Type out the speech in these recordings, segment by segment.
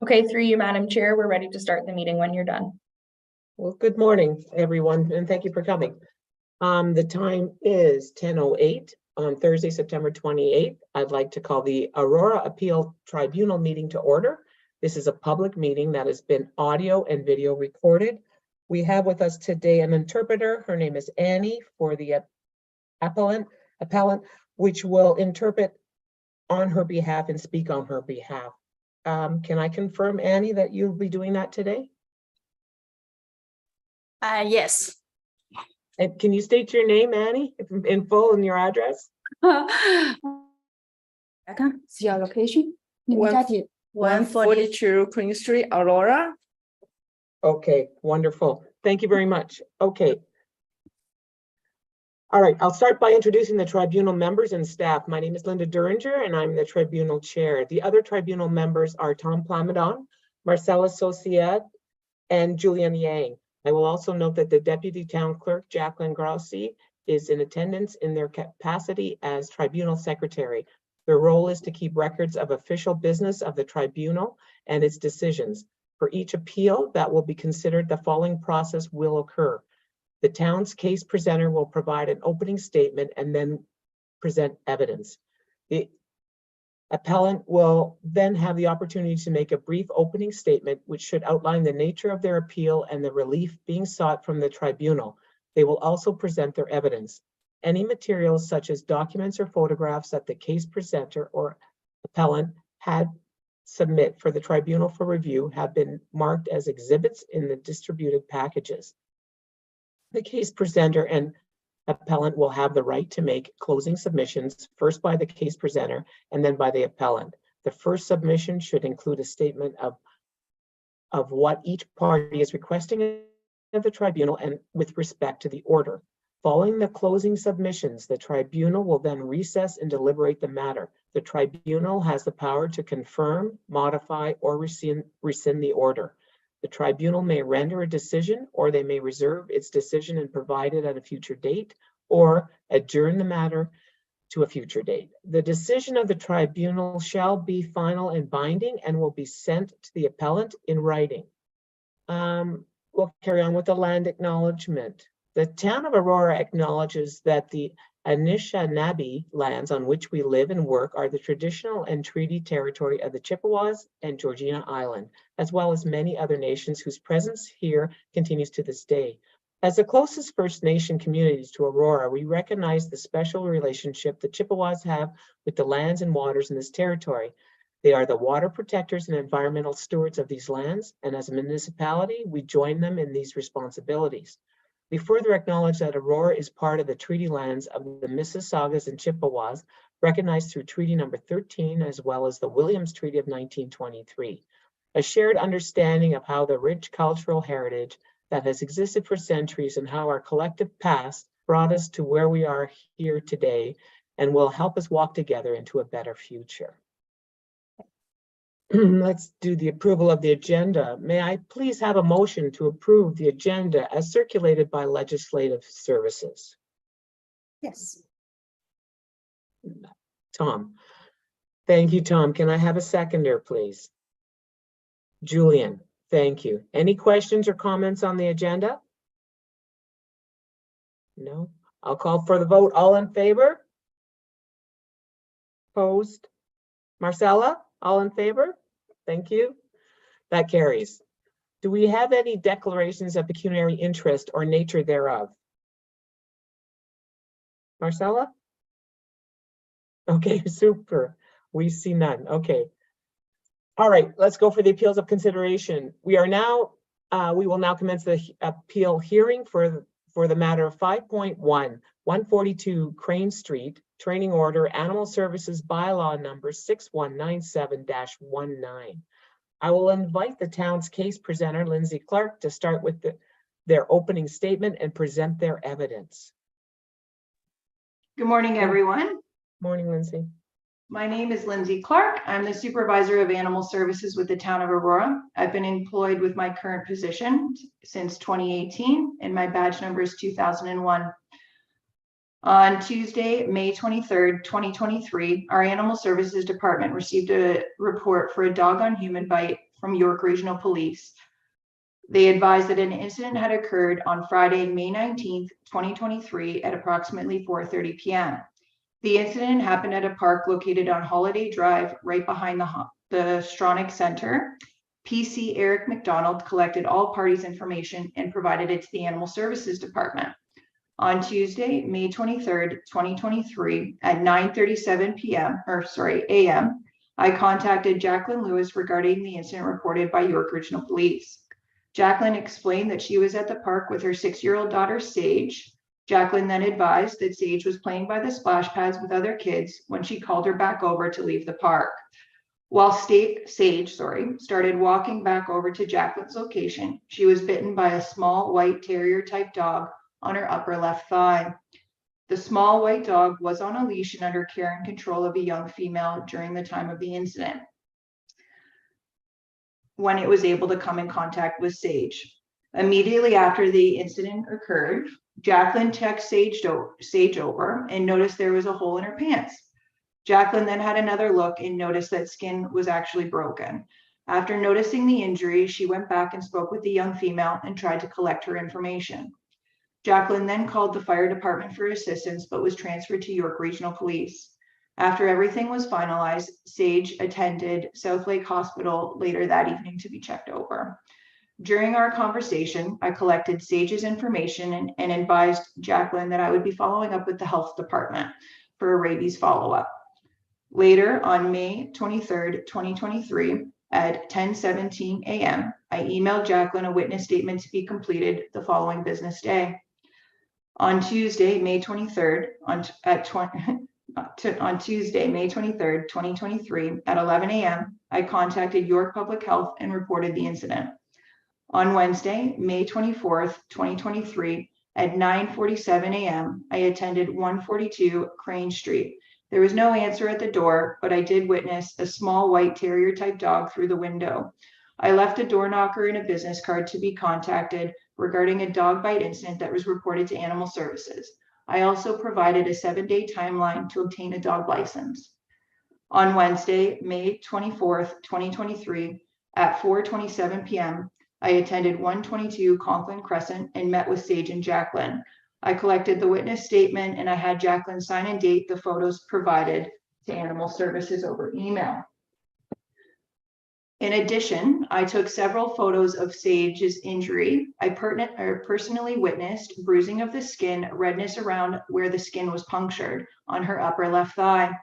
Okay, through you, Madam Chair, we're ready to start the meeting when you're done. Well, good morning, everyone, and thank you for coming. The time is 10:08 on Thursday, September 28th. I'd like to call the Aurora Appeal Tribunal meeting to order. This is a public meeting that has been audio and video recorded. We have with us today an interpreter. Her name is Annie for the appellant, which will interpret on her behalf and speak on her behalf. Can I confirm, Annie, that you'll be doing that today? Yes. And can you state your name, Annie, in full and your address? 来看是要 location， 你们 One- 家几 142 Queen Street, Aurora. Okay, wonderful. Thank you very much. Okay. All right, I'll start by introducing the tribunal members and staff. My name is Linda Duringer, and I'm the tribunal chair. The other tribunal members are Tom Plamondon, Marcella Societ, and Julian Yang. I will also note that the deputy town clerk, Jacqueline Grossi, is in attendance in their capacity as tribunal secretary. Their role is to keep records of official business of the tribunal and its decisions. For each appeal that will be considered, the following process will occur. The town's case presenter will provide an opening statement and then present evidence. The appellant will then have the opportunity to make a brief opening statement, which should outline the nature of their appeal and the relief being sought from the tribunal. They will also present their evidence. Any materials such as documents or photographs that the case presenter or appellant had submit for the tribunal for review have been marked as exhibits in the distributed packages. The case presenter and appellant will have the right to make closing submissions, first by the case presenter and then by the appellant. The first submission should include a statement of what each party is requesting of the tribunal and with respect to the order. Following the closing submissions, the tribunal will then recess and deliberate the matter. The tribunal has the power to confirm, modify, or rescind the order. The tribunal may render a decision, or they may reserve its decision and provide it at a future date, or adjourn the matter to a future date. The decision of the tribunal shall be final and binding and will be sent to the appellant in writing. We'll carry on with the land acknowledgement. The town of Aurora acknowledges that the Anishinaabe lands on which we live and work are the traditional and treaty territory of the Chippewas and Georgina Island, as well as many other nations whose presence here continues to this day. As the closest First Nation communities to Aurora, we recognize the special relationship the Chippewas have with the lands and waters in this territory. They are the water protectors and environmental stewards of these lands, and as a municipality, we join them in these responsibilities. We further acknowledge that Aurora is part of the treaty lands of the Mississaugas and Chippewas, recognized through Treaty Number 13, as well as the Williams Treaty of 1923. A shared understanding of how the rich cultural heritage that has existed for centuries and how our collective past brought us to where we are here today and will help us walk together into a better future. Let's do the approval of the agenda. May I please have a motion to approve the agenda as circulated by Legislative Services? Yes. Tom. Thank you, Tom. Can I have a seconder, please? Julian, thank you. Any questions or comments on the agenda? No? I'll call for the vote. All in favor? Opposed? Marcella, all in favor? Thank you. That carries. Do we have any declarations of pecuniary interest or nature thereof? Marcella? Okay, super. We see none. Okay. All right, let's go for the appeals of consideration. We will now commence the appeal hearing for the matter of 5.1, 142 Crane Street, Training Order, Animal Services Bylaw Number 6197-19. I will invite the town's case presenter, Lindsay Clark, to start with their opening statement and present their evidence. Good morning, everyone. Morning, Lindsay. My name is Lindsay Clark. I'm the supervisor of animal services with the town of Aurora. I've been employed with my current position since 2018, and my badge number is 2001. On Tuesday, May 23rd, 2023, our animal services department received a report for a dog on human bite from York Regional Police. They advised that an incident had occurred on Friday, May 19th, 2023 at approximately 4:30 p.m. The incident happened at a park located on Holiday Drive, right behind the Stronach Center. PC Eric McDonald collected all parties' information and provided it to the Animal Services Department. On Tuesday, May 23rd, 2023 at 9:37 a.m., I contacted Jacqueline Lewis regarding the incident reported by York Regional Police. Jacqueline explained that she was at the park with her 6-year-old daughter, Sage. Jacqueline then advised that Sage was playing by the splash pads with other kids when she called her back over to leave the park. While Sage started walking back over to Jacqueline's location, she was bitten by a small white terrier type dog on her upper left thigh. The small white dog was on a leash and under care and control of a young female during the time of the incident, when it was able to come in contact with Sage. Immediately after the incident occurred, Jacqueline checked Sage over and noticed there was a hole in her pants. Jacqueline then had another look and noticed that skin was actually broken. After noticing the injury, she went back and spoke with the young female and tried to collect her information. Jacqueline then called the fire department for assistance, but was transferred to York Regional Police. After everything was finalized, Sage attended South Lake Hospital later that evening to be checked over. During our conversation, I collected Sage's information and advised Jacqueline that I would be following up with the health department for a rabies follow-up. Later on May 23rd, 2023, at 10:17 a.m., I emailed Jacqueline a witness statement to be completed the following business day. On Tuesday, May 23rd, on Tuesday, May 23rd, 2023, at 11 a.m., I contacted York Public Health and reported the incident. On Wednesday, May 24th, 2023, at 9:47 a.m., I attended 142 Crane Street. There was no answer at the door, but I did witness a small white terrier type dog through the window. I left a door knocker and a business card to be contacted regarding a dog bite incident that was reported to Animal Services. I also provided a 7-day timeline to obtain a dog license. On Wednesday, May 24th, 2023, at 4:27 p.m., I attended 122 Conklin Crescent and met with Sage and Jacqueline. I collected the witness statement and I had Jacqueline sign and date the photos provided to Animal Services over email. In addition, I took several photos of Sage's injury. I personally witnessed bruising of the skin, redness around where the skin was punctured on her upper left thigh.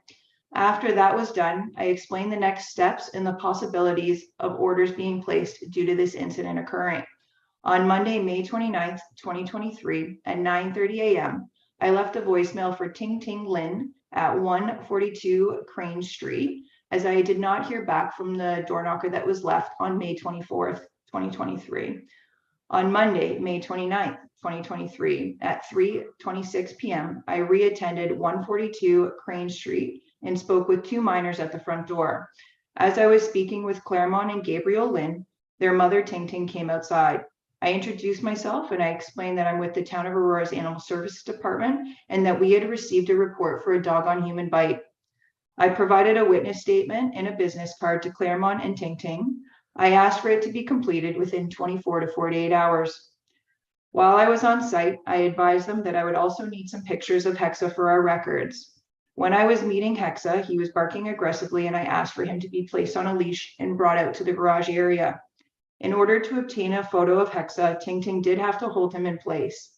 After that was done, I explained the next steps and the possibilities of orders being placed due to this incident occurring. On Monday, May 29th, 2023, at 9:30 a.m., I left a voicemail for Ting Ting Lin at 142 Crane Street, as I did not hear back from the door knocker that was left on May 24th, 2023. On Monday, May 29th, 2023, at 3:26 p.m., I re-attended 142 Crane Street and spoke with 2 minors at the front door. As I was speaking with Claremont and Gabriel Lin, their mother Ting Ting came outside. I introduced myself and I explained that I'm with the Town of Aurora's Animal Services Department and that we had received a report for a dog on human bite. I provided a witness statement and a business card to Claremont and Ting Ting. I asked for it to be completed within 24 to 48 hours. While I was on site, I advised them that I would also need some pictures of Hexa for our records. When I was meeting Hexa, he was barking aggressively and I asked for him to be placed on a leash and brought out to the garage area. In order to obtain a photo of Hexa, Ting Ting did have to hold him in place.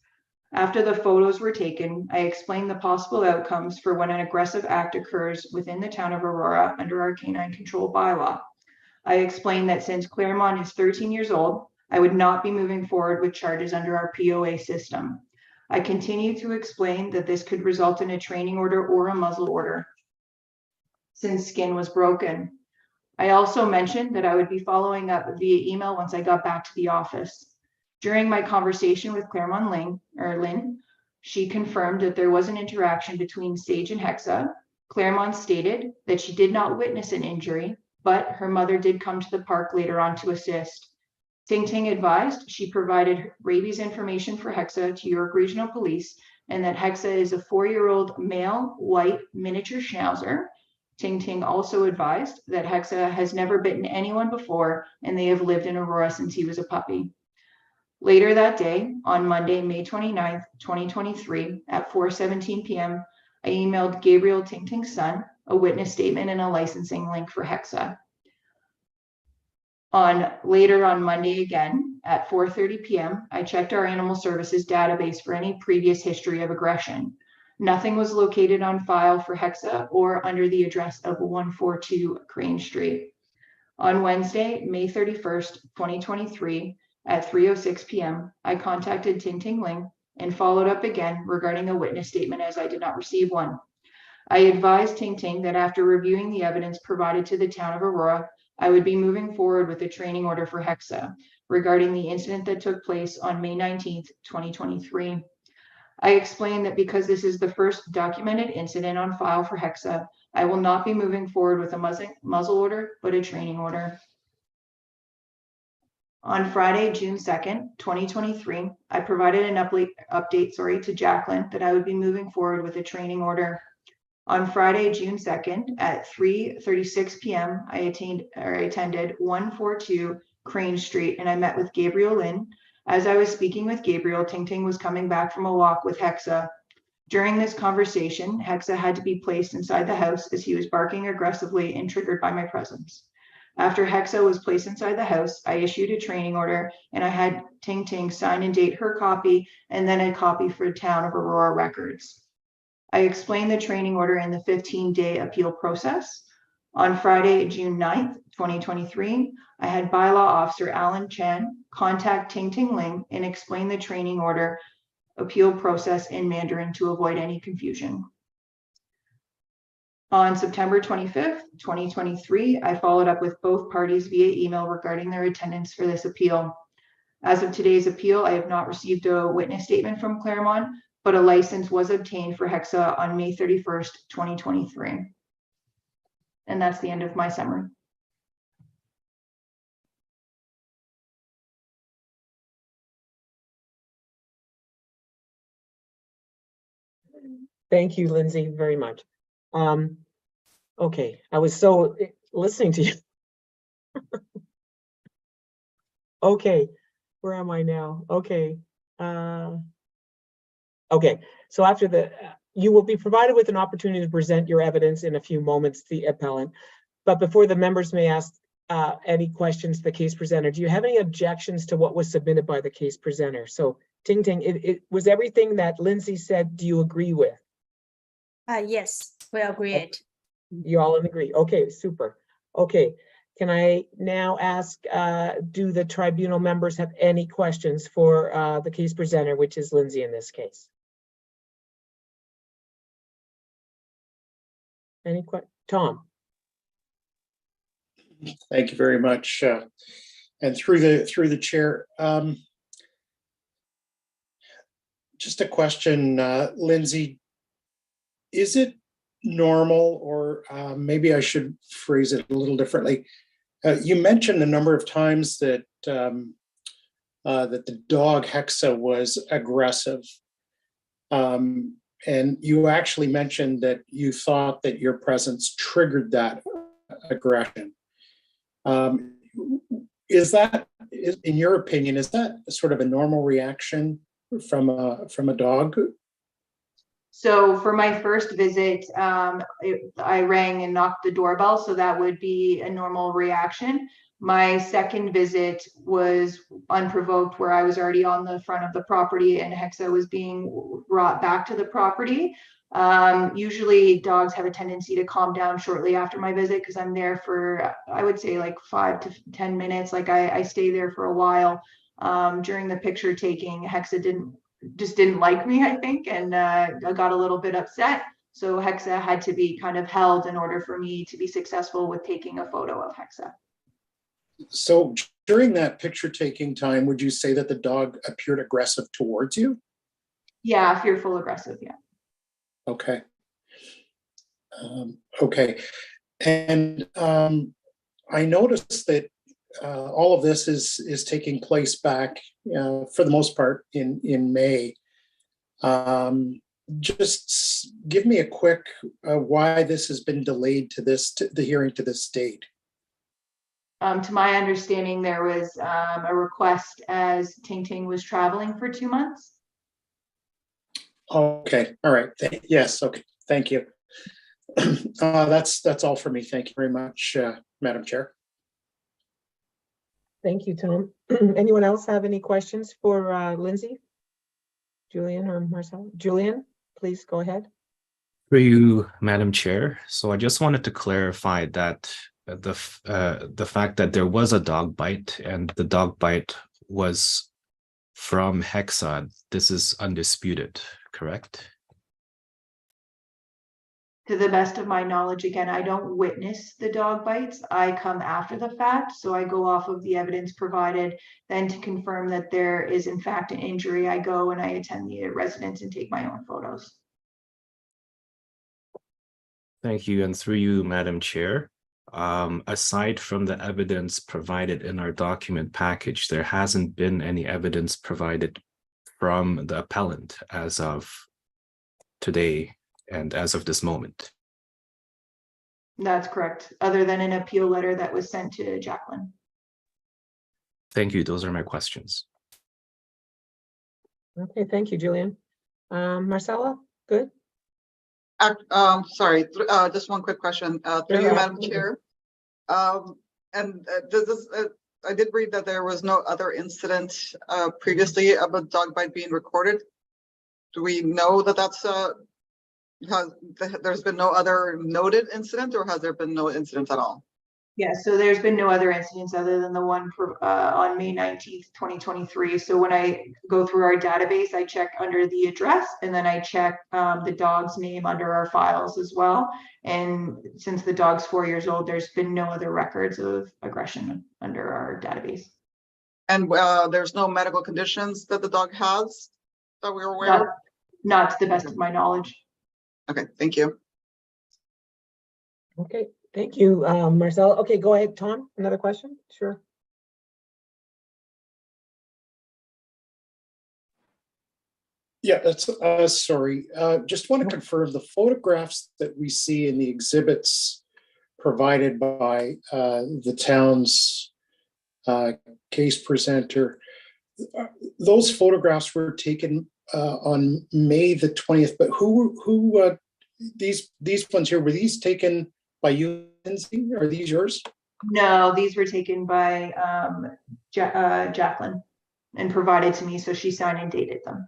After the photos were taken, I explained the possible outcomes for when an aggressive act occurs within the town of Aurora under our canine control bylaw. I explained that since Claremont is 13 years old, I would not be moving forward with charges under our POA system. I continued to explain that this could result in a training order or a muzzle order, since skin was broken. I also mentioned that I would be following up via email once I got back to the office. During my conversation with Claremont Lin, she confirmed that there was an interaction between Sage and Hexa. Claremont stated that she did not witness an injury, but her mother did come to the park later on to assist. Ting Ting advised she provided rabies information for Hexa to York Regional Police and that Hexa is a 4-year-old male white miniature schnauzer. Ting Ting also advised that Hexa has never bitten anyone before and they have lived in Aurora since he was a puppy. Later that day, on Monday, May 29th, 2023, at 4:17 p.m., I emailed Gabriel Ting Ting's son a witness statement and a licensing link for Hexa. Later on Monday again, at 4:30 p.m., I checked our animal services database for any previous history of aggression. Nothing was located on file for Hexa or under the address of 142 Crane Street. On Wednesday, May 31st, 2023, at 3:06 p.m., I contacted Ting Ting Ling and followed up again regarding a witness statement as I did not receive one. I advised Ting Ting that after reviewing the evidence provided to the town of Aurora, I would be moving forward with a training order for Hexa regarding the incident that took place on May 19th, 2023. I explained that because this is the first documented incident on file for Hexa, I will not be moving forward with a muzzle order, but a training order. On Friday, June 2nd, 2023, I provided an update to Jacqueline that I would be moving forward with a training order. On Friday, June 2nd, at 3:36 p.m., I attended 142 Crane Street and I met with Gabriel Lynn. As I was speaking with Gabriel, Ting Ting was coming back from a walk with Hexa. During this conversation, Hexa had to be placed inside the house as he was barking aggressively and triggered by my presence. After Hexa was placed inside the house, I issued a training order and I had Ting Ting sign and date her copy and then a copy for the town of Aurora records. I explained the training order in the 15-day appeal process. On Friday, June 9th, 2023, I had bylaw officer Alan Chan contact Ting Ting Ling and explain the training order appeal process in Mandarin to avoid any confusion. On September 25th, 2023, I followed up with both parties via email regarding their attendance for this appeal. As of today's appeal, I have not received a witness statement from Claremont, but a license was obtained for Hexa on May 31st, 2023. And that's the end of my summary. Thank you, Lindsay, very much. Okay, I was so listening to you. Okay, where am I now? Okay. Okay, so after you will be provided with an opportunity to present your evidence in a few moments, the appellant. But before the members may ask any questions to the case presenter, do you have any objections to what was submitted by the case presenter? So Ting Ting, it was everything that Lindsay said, do you agree with? Yes, we agree. You all agree? Okay, super. Okay, can I now ask, do the tribunal members have any questions for the case presenter, which is Lindsay in this case? Any questions? Tom? Thank you very much. And through the chair, just a question, Lindsay, is it normal, or maybe I should phrase it a little differently? You mentioned a number of times that that the dog Hexa was aggressive. And you actually mentioned that you thought that your presence triggered that aggression. In your opinion, is that sort of a normal reaction from a dog? So for my first visit, I rang and knocked the doorbell, so that would be a normal reaction. My second visit was unprovoked, where I was already on the front of the property and Hexa was being brought back to the property. Usually dogs have a tendency to calm down shortly after my visit because I'm there for, I would say, like 5 to 10 minutes. Like I stay there for a while. During the picture taking, Hexa didn't like me, I think, and I got a little bit upset. So Hexa had to be kind of held in order for me to be successful with taking a photo of Hexa. So during that picture taking time, would you say that the dog appeared aggressive towards you? Yeah, fearful, aggressive, yeah. Okay. Okay. And I noticed that all of this is taking place back, for the most part, in May. just give me a quick why this has been delayed to the hearing to this date. To my understanding, there was a request as Ting Ting was traveling for 2 months. Okay, all right. Yes, okay, thank you. That's all for me. Thank you very much, Madam Chair. Thank you, Tom. Anyone else have any questions for Lindsay? Julian or Marcel? Julian, please go ahead. For you, Madam Chair. So I just wanted to clarify that the fact that there was a dog bite and the dog bite was from Hexa, this is undisputed, correct? To the best of my knowledge, again, I don't witness the dog bites. I come after the fact, so I go off of the evidence provided. Then to confirm that there is in fact an injury, I go and I attend the residence and take my own photos. Thank you. And through you, Madam Chair, aside from the evidence provided in our document package, there hasn't been any evidence provided from the appellant as of today and as of this moment. That's correct, other than an appeal letter that was sent to Jacqueline. Thank you. Those are my questions. Okay, thank you, Julian. Marcella, good? Sorry, just one quick question through you, Madam Chair. I did read that there was no other incident previously of a dog bite being recorded. Do we know that there's been no other noted incident, or has there been no incident at all? Yeah, so there's been no other incidents other than the one on May 19th, 2023. So when I go through our database, I check under the address and then I check the dog's name under our files as well. And since the dog's 4 years old, there's been no other records of aggression under our database. And there's no medical conditions that the dog has that we're aware of? Not to the best of my knowledge. Okay, thank you. Okay, thank you, Marcella. Okay, go ahead, Tom. Another question? Sure. Yeah, that's sorry. Just want to confirm the photographs that we see in the exhibits provided by the town's case presenter. Those photographs were taken on May the 20th, but who these ones here, were these taken by you, Lindsay? Are these yours? No, these were taken by Jacqueline and provided to me, so she signed and dated them.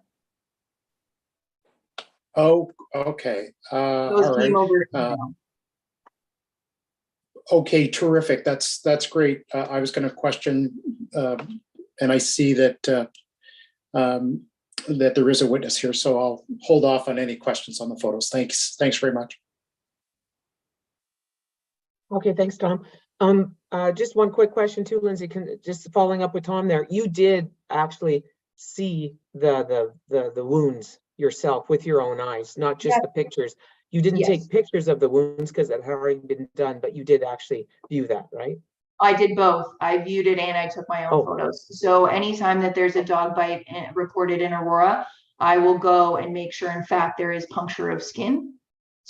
Oh, okay. Those All came right. over. Okay, terrific. That's great. I was going to question, and I see that that there is a witness here, so I'll hold off on any questions on the photos. Thanks very much. Okay, thanks, Tom. Just one quick question too, Lindsay, just following up with Tom there. You did actually see the wounds yourself with your own eyes, not just the pictures. You didn't take pictures of the wounds because that had already been done, but you did actually view that, right? I did both. I viewed it and I took my own photos. So anytime that there's a dog bite reported in Aurora, I will go and make sure, in fact, there is puncture of skin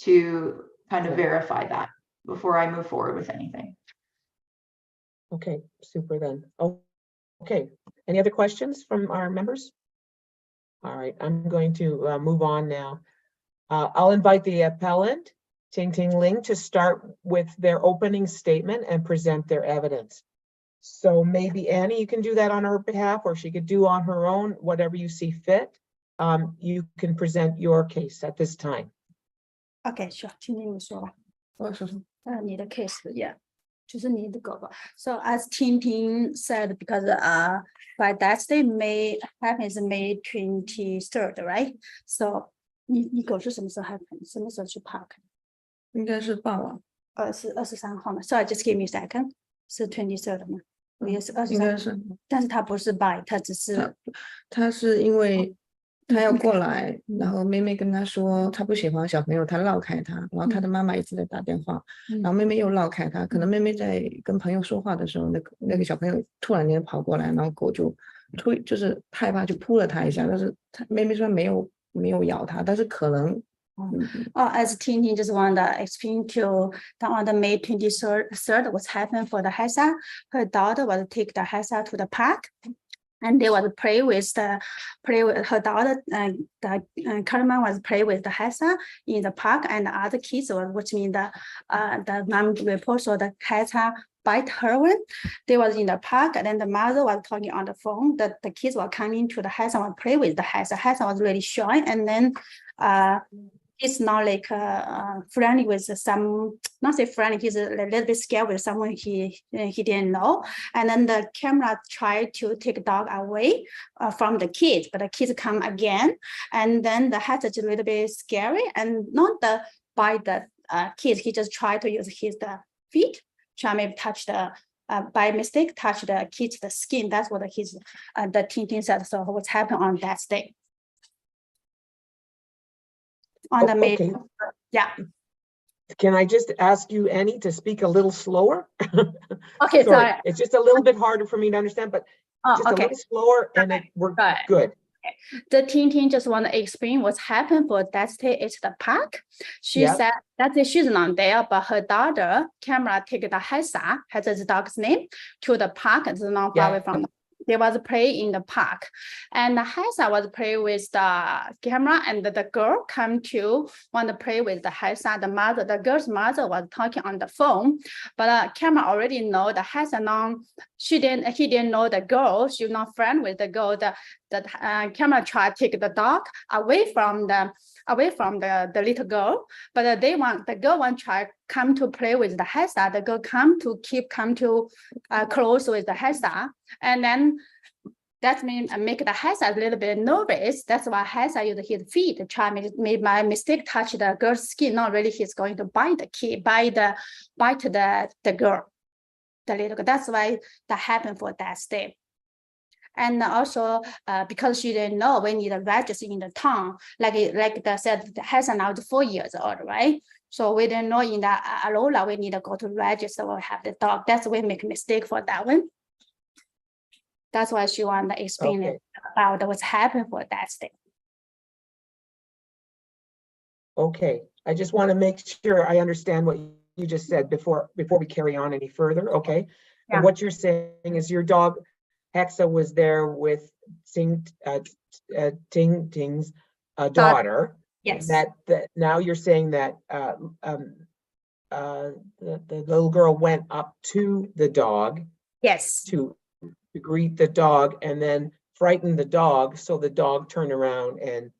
to kind of verify that before I move forward with anything. Okay, super then. Oh, okay. Any other questions from our members? All right, I'm going to move on now. I'll invite the appellant, Ting Ting Ling, to start with their opening statement and present their evidence. So maybe Annie, you can do that on her behalf, or she could do on her own, whatever you see fit. You can present your case at this time. Okay, sure. 听听你说吧。我说什么？你的 case, yeah. 就是你的狗狗. So as Ting Ting said, because by that day May happens May 23rd, right? So 你狗是什么时候 happen? 什么时候去 park? 应该是傍晚。23号呢 ？Sorry, just give me a second. 是 23rd 吗？也是23。应该是。但是它不是 bite， 它只是。它是因为他要过来，然后妹妹跟他说他不喜欢小朋友，他绕开他，然后他的妈妈一直在打电话，然后妹妹又绕开他，可能妹妹在跟朋友说话的时候，那个小朋友突然间跑过来，然后狗就就是害怕就扑了他一下，但是他妹妹说没没有咬他，但是可能 As Tintin just want to explain to on the May 23rd what's happened for the Hesa. Her daughter was take the Hesa to the park. And they was play with her daughter. The Carmen was play with the Hesa in the park, and the other kids was, which means the mom report so the Hesa bite her one. They was in the park, and then the mother was talking on the phone. The kids were coming to the Hesa and play with the Hesa. Hesa was really shy, and then he's not like friendly with some, not say friendly, he's a little bit scared with someone he didn't know. And then the camera tried to take the dog away from the kids, but the kids come again. And then the hat is a little bit scary, and not by the kids, he just tried to use his feet, try maybe touch the, by mistake, touch the kids, the skin. That's what the Tintin said. So what's happened on that day. On the May, Okay. yeah. Can I just ask you, Annie, to speak a little slower? Okay, sorry. It's just a little bit harder for me to understand, but just a Okay. little slower and we're Right. good. The Tintin just want to explain what's happened for that day at the park. She Yeah. said that day she's not there, but her daughter, camera take the Hesa, has the dog's name, to the park. It's not far away from the. They was play in the park, and the Hesa was play with the camera, and the girl come to want to play with the Hesa. The girl's mother was talking on the phone, but camera already know the Hesa. Now he didn't know the girl. She's not friend with the girl. The camera tried to take the dog away from the little girl, but the girl want try come to play with the Hesa. The girl come to close with the Hesa, and then that means make the Hesa a little bit nervous. That's why Hesa used his feet to try made my mistake touch the girl's skin. Not really he's going to bite the girl, the little girl. That's why that happened for that step. And also, because she didn't know, we need a register in the town. Like they said, Hesa now is 4 years old, right? So we didn't know in the Aurora, we need to go to register or have the dog. That's why we make a mistake for that one. That's why she want to explain it about what's happened for that state. Okay, I just want to make sure I understand what you just said before we carry on any further, okay? Yeah. And what you're saying is your dog Hexa was there with Ting Ting's daughter. Yes. That now you're saying that the little girl went up to the dog. Yes. To greet the dog and then frightened the dog, so the dog turned around and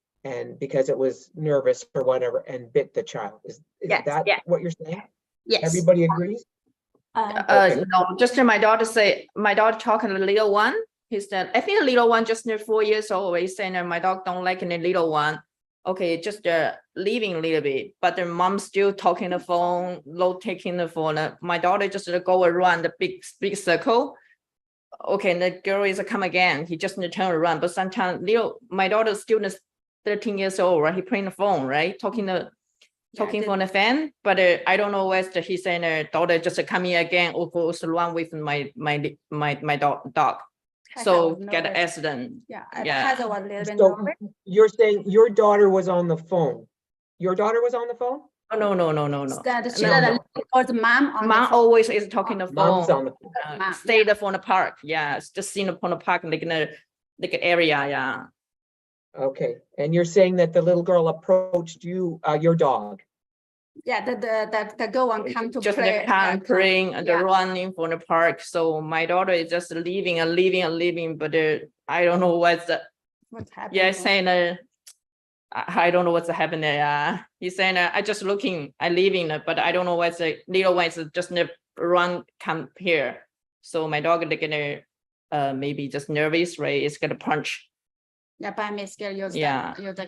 because it was nervous or whatever and bit the child. Is that what you're saying? Yes. Everybody agrees? No, just my daughter talking to the little one. He said, I think the little one just 4 years old. He's saying my dog don't like the little one. Okay, just leaving a little bit, but the mom still talking the phone, taking the phone. My daughter just go around the big circle. Okay, and the girl is come again. He just turn around, but sometimes my daughter's still 13 years old, right? He playing the phone, right? Talking from the fan, but I don't know whether he's saying daughter just coming again or goes run with my dog. So get an accident. Yeah. Was a little bit So nervous. you're saying your daughter was on the phone? Your daughter was on the phone? Oh, no. She the mom always is talking the phone. Mom's on the phone. Stay there from the park. Yeah, it's just seen upon the park like in the area. Yeah. Okay, and you're saying that the little girl approached you, your dog? Yeah, the girl one come to just play. playing and running from the park. So my daughter is just leaving, but I don't know what's happening. Yeah, saying I don't know what's happening. He's saying I just looking, I leaving, but I don't know what's the little one is just run come here. So my dog is gonna maybe just nervous, right? It's gonna punch. Yeah, by mistake, use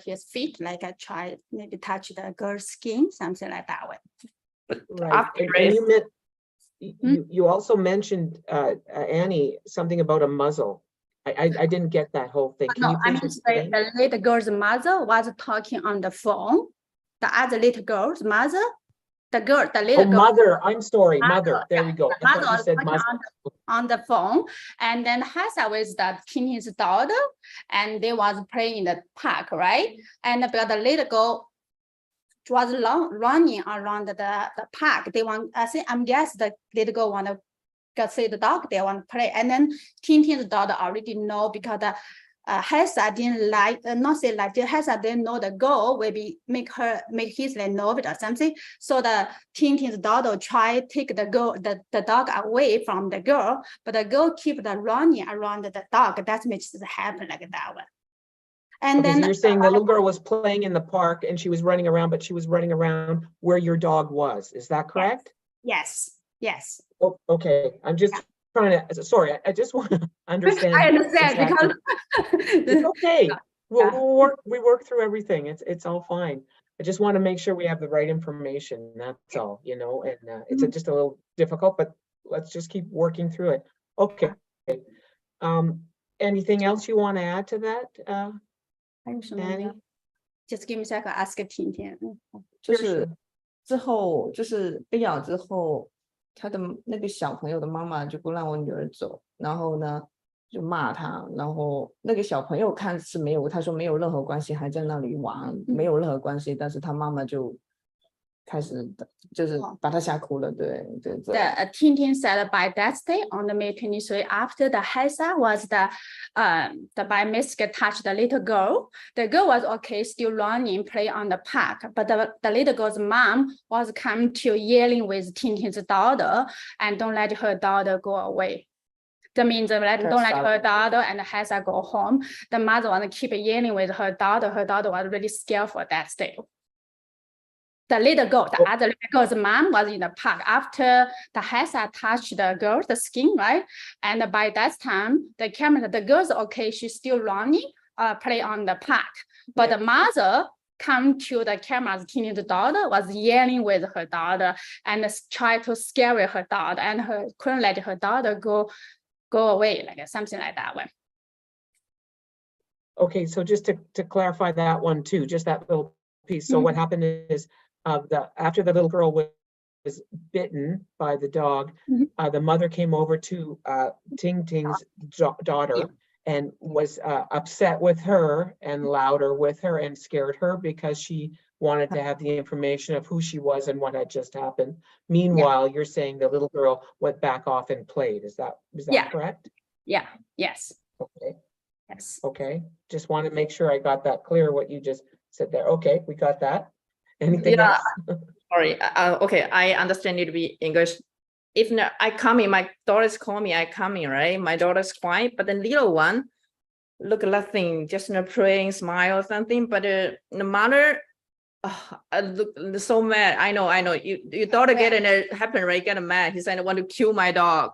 his feet, like I tried maybe touch the girl's skin, something like that way. But right. after you also mentioned Annie, something about a muzzle. I didn't get that whole thing. Can you please explain? The little girl's mother was talking on the phone. The other little girl's mother the girl, the Oh, little girl. mother, I'm sorry, mother. There we go. The I thought mother you was said talking mother. on the phone, and then Hasa with the Tintin's daughter, and they was playing in the park, right? And because the little girl was running around the park, they want, I think, I'm guess the little girl want to go see the dog, they want to play, and then Tintin's daughter already know because the Hasa didn't like, not say like, Hasa didn't know the girl will be make his like nervous or something. So the Tintin's daughter try take the girl, the dog away from the girl, but the girl keep the running around the dog. That makes it happen like that one. And Okay, so then you're saying the little girl was playing in the park and she was running around, but she was running around where your dog was. Is that correct? yes. Oh, okay, I'm just trying to, sorry, I just want to understand. I understand exactly. because It's okay. Yeah. We work through everything. It's all fine. I just want to make sure we have the right information. That's all, you know, and it's just a little difficult, but let's just keep working through it. Okay. Anything else you want to add to that, 还有什么 Annie? 呢 ？Just give me a second, ask Tintin. 就是之后就是被咬之后，他的那个小朋友的妈妈就不让我女儿走，然后呢就骂他，然后那个小朋友看是没有，他说没有任何关系，还在那里玩，没有任何关系，但是他妈妈就开始就是把他吓哭了，对。The Tintin said by that day on the May 23, after the Hesa was the by mistake touched the little girl. The girl was okay, still running, play on the park, but the little girl's mom was come to yelling with Tintin's daughter and don't let her daughter go away. That means don't let her daughter and Hesa go home. The mother want to keep yelling with her daughter. Her daughter was really scared for that day. The little girl, the other little girl's mom was in the park after the Hesa touched the girl, the skin, right? And by that time, the girl's okay, she's still running, play on the park. But the mother come to the camera's Tintin's daughter was yelling with her daughter and try to scare her daughter and couldn't let her daughter go away, like something like that one. Okay, so just to clarify that one too, just that little piece. So what happened is after the little girl was bitten by the dog, the mother came over to Ting Ting's daughter and was upset with her and louder with her and scared her because she wanted to have the information of who she was and what had just happened. Meanwhile, you're saying the little girl went back off and played. Is that correct? Yeah. Yes. Okay. Yes. Okay. Just want to make sure I got that clear, what you just said there. Okay, we got that. Anything else? Sorry. Okay, I understand it to be English. If not, I come in, my daughters call me, I come in, right? My daughter's quiet, but the little one look nothing, just praying, smile or something. But the mother look so mad. I know. Your daughter get in it happen, right? Get mad. He said, I want to kill my dog.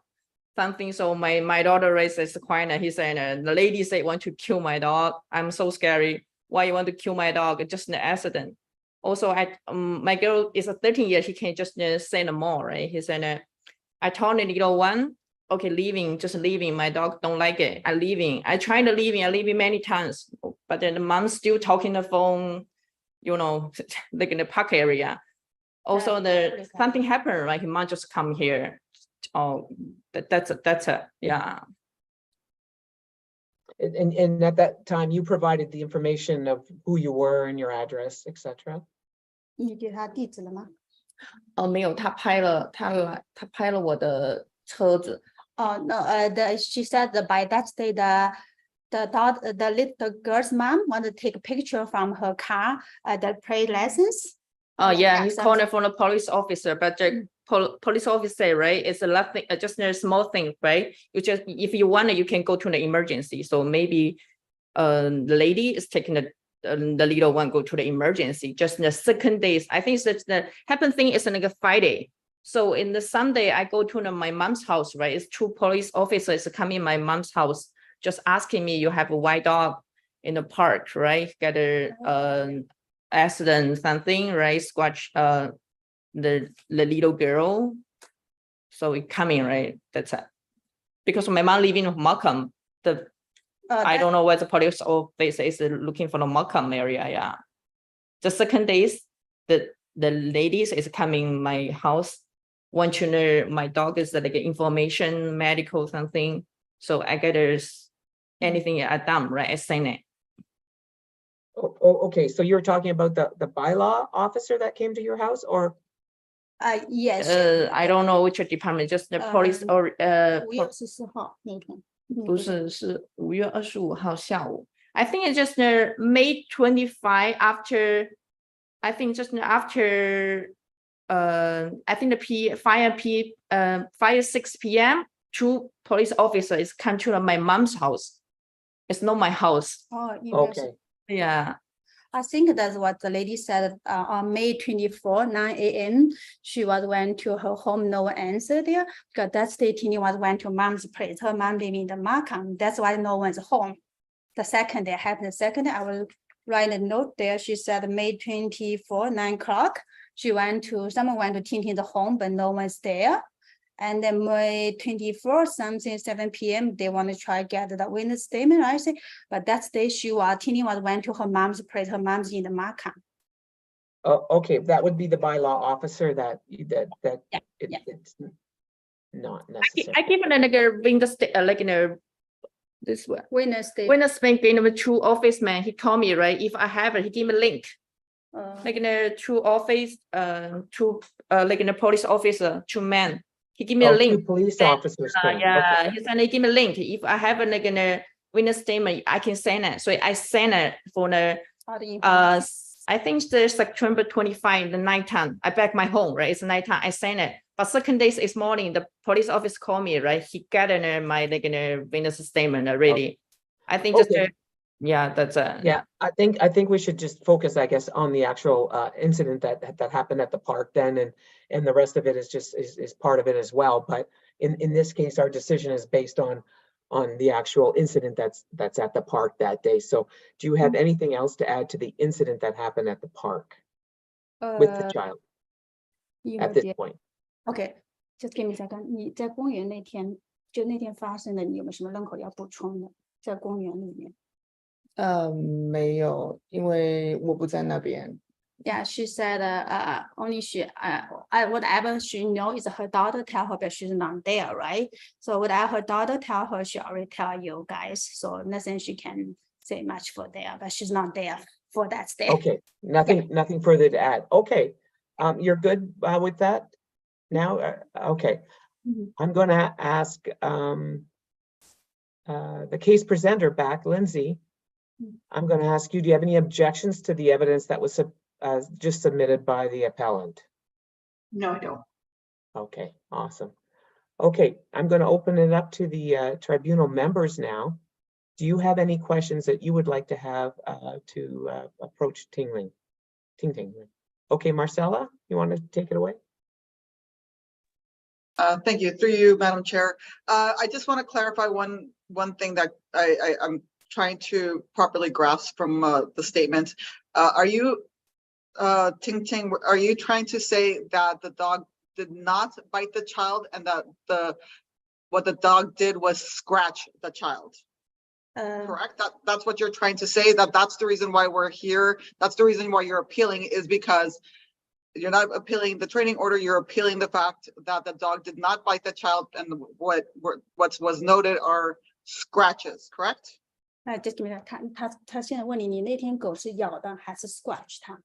Something. So my daughter raises quiet. He said, the lady said, want to kill my dog. I'm so scary. Why you want to kill my dog? Just an accident. Also, my girl is 13 years. She can't just say no more, right? He said, I told the little one, okay, leaving, just leaving. My dog don't like it. I'm leaving. I tried to leaving. I leaving many times, but then the mom still talking the phone, you know, like in the park area. Also, something happened. Like mom just come here. Oh, that's a yeah. And at that time, you provided the information of who you were and your address, etc. 你给他地址了吗？没有，他拍了我的车子。No, she said that by that day, the little girl's mom want to take a picture from her car, the plate license. Oh yeah, he's calling for the police officer, but the police officer, right? It's a lot thing, just a small thing, right? You just, if you want it, you can go to the emergency. So maybe the lady is taking the little one go to the emergency. Just in the second days, I think that the happen thing is like a Friday. So in the Sunday, I go to my mom's house, right? It's two police officers coming in my mom's house, just asking me, you have a white dog in the park, right? Get a accident, something, right? Scratch the little girl. So it coming, right? That's it. Because my mom living in Markham, I don't know where the police office is looking for the Markham area. Yeah. The second days, the the ladies is coming my house, want to know my dog is like information, medical something. So I get anything I done, right? I send it. Okay, so you're talking about the bylaw officer that came to your house, or? Yes. I don't know which department, just the police or 5月24号那天。不是，是5月25号下午。I think it's just May 25 after. I think just after. I think the 6 p.m. 2 police officers come to my mom's house. It's not my house. Oh, Okay, Yeah. I think that's what the lady said on May 24, 9 a.m. She went to her home, no one answered there because that day Tini went to mom's place. Her mom living in the Markham. That's why no one's home. The second day happened. The second day, I will write a note there. She said May 24, 9 o'clock. Someone went to Tini's home, but no one's there. And then May 24, something 7 p.m. They want to try get the witness statement. I say, but that day Tini went to her mom's place. Her mom's in the Markham. okay, that would be the bylaw officer that Yeah. it's not necessary. I give it like a witness, this one. Witness statement. Witness statement to office man. He called me, right? If I have it, he give me a link. Like in a to office, to like in a police officer, to man. He give me a Oh, two link. police officers came. Yeah, Okay. he said he give me a link. If I have a like in a witness statement, I can send it. So I send it for the I think there's September 25, the nighttime. I back my home, right? It's nighttime. I send it. But second day is morning, the police office call me, right? He got in my like in a witness statement already. I think just Okay. yeah, that's Yeah, I think we should just focus, I guess, on the actual incident that happened at the park then, and the rest of it is just is part of it as well. But in this case, our decision is based on the actual incident that's at the park that day. So do you have anything else to add to the incident that happened at the park with the child at this point? Okay, just give me a second. 你在公园那天，就那天发生的，你有没有什么任何要补充的？在公园里面。没有，因为我不在那边。Yeah, she said, only whatever she knows is her daughter tell her, but she's not there, right? So whatever her daughter tell her, she already tell you guys. So nothing she can say much for there, but she's not there for that day. Okay, nothing further to add. Okay, you're good with that now? Okay. I'm going to ask the case presenter back, Lindsay. I'm going to ask you, do you have any objections to the evidence that was just submitted by the appellant? No, I don't. Okay, awesome. Okay, I'm going to open it up to the tribunal members now. Do you have any questions that you would like to have to approach Ting. Okay, Marcella, you want to take it away? Thank you. Through you, Madam Chair. I just want to clarify one thing that I'm trying to properly grasp from the statement. Are you, Ting, are you trying to say that the dog did not bite the child and that what the dog did was scratch the child? Correct? That's what you're trying to say, that's the reason why we're here. That's the reason why you're appealing, is because you're not appealing the training order, you're appealing the fact that the dog did not bite the child, and what was noted are scratches, correct? Just give me that. 他现在问你，你那天狗是咬的还是 scratch 它？